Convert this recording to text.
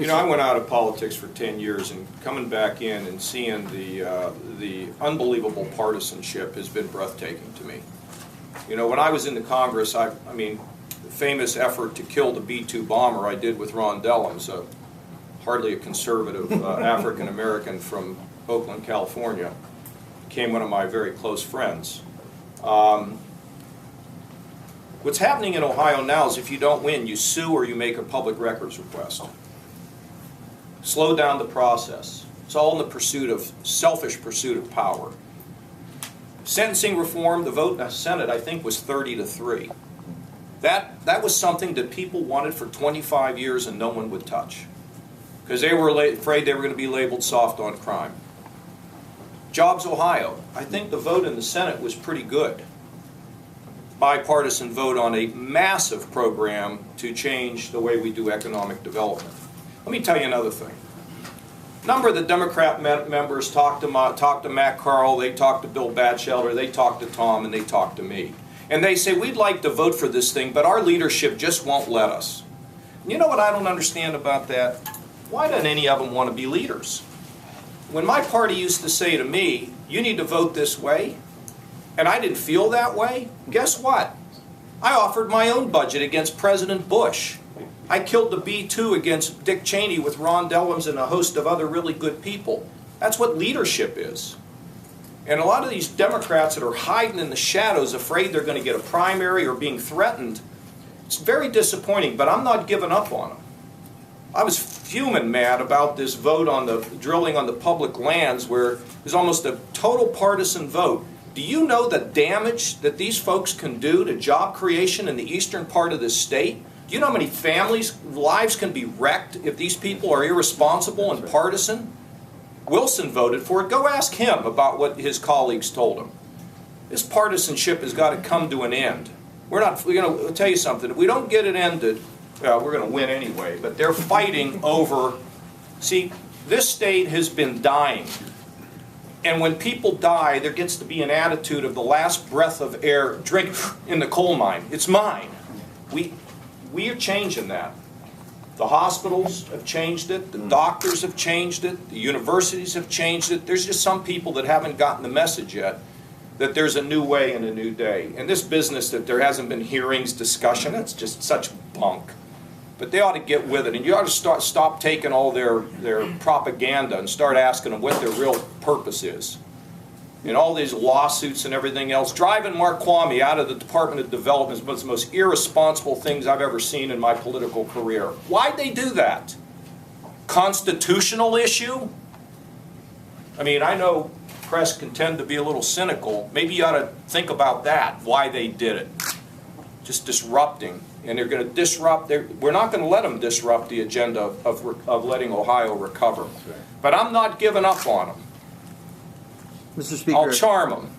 You know, I went out of politics for 10 years, and coming back in and seeing the unbelievable partisanship has been breathtaking to me. You know, when I was in the Congress, I mean, the famous effort to kill the B-2 bomber I did with Ron Dellums, hardly a conservative African-American from Oakland, California, became one of my very close friends. What's happening in Ohio now is if you don't win, you sue or you make a public records request. Slow down the process. It's all in the pursuit of, selfish pursuit of power. Sentencing reform, the vote in the Senate, I think, was 30-3. That was something that people wanted for 25 years and no one would touch, because they were afraid they were going to be labeled soft on crime. Jobs Ohio, I think the vote in the Senate was pretty good. Bipartisan vote on a massive program to change the way we do economic development. Let me tell you another thing. A number of the Democrat members talked to Matt Carl, they talked to Bill Batchelder, they talked to Tom, and they talked to me. And they say, we'd like to vote for this thing, but our leadership just won't let us. And you know what I don't understand about that? Why don't any of them want to be leaders? When my party used to say to me, you need to vote this way, and I didn't feel that way, guess what? I offered my own budget against President Bush. I killed the B-2 against Dick Cheney with Ron Dellums and a host of other really good people. That's what leadership is. And a lot of these Democrats that are hiding in the shadows, afraid they're going to get a primary or being threatened, it's very disappointing, but I'm not giving up on them. I was fuming mad about this vote on the drilling on the public lands, where there's almost a total partisan vote. Do you know the damage that these folks can do to job creation in the eastern part of this state? Do you know how many families' lives can be wrecked if these people are irresponsible and partisan? Wilson voted for it. Go ask him about what his colleagues told him. This partisanship has got to come to an end. We're going to tell you something. If we don't get it ended, well, we're going to win anyway. But they're fighting over. See, this state has been dying. And when people die, there gets to be an attitude of the last breath of air, drink in the coal mine. It's mine. We are changing that. The hospitals have changed it. The doctors have changed it. The universities have changed it. There's just some people that haven't gotten the message yet that there's a new way and a new day. And this business that there hasn't been hearings, discussion, that's just such bunk. But they ought to get with it, and you ought to stop taking all their propaganda and start asking them what their real purpose is. And all these lawsuits and everything else, driving Mark Kwame out of the Department of Development is one of the most irresponsible things I've ever seen in my political career. Why'd they do that? Constitutional issue? I mean, I know press can tend to be a little cynical. Maybe you ought to think about that, why they did it. Just disrupting. And they're going to disrupt, we're not going to let them disrupt the agenda of letting Ohio recover. But I'm not giving up on them. Mr. Speaker. I'll charm them.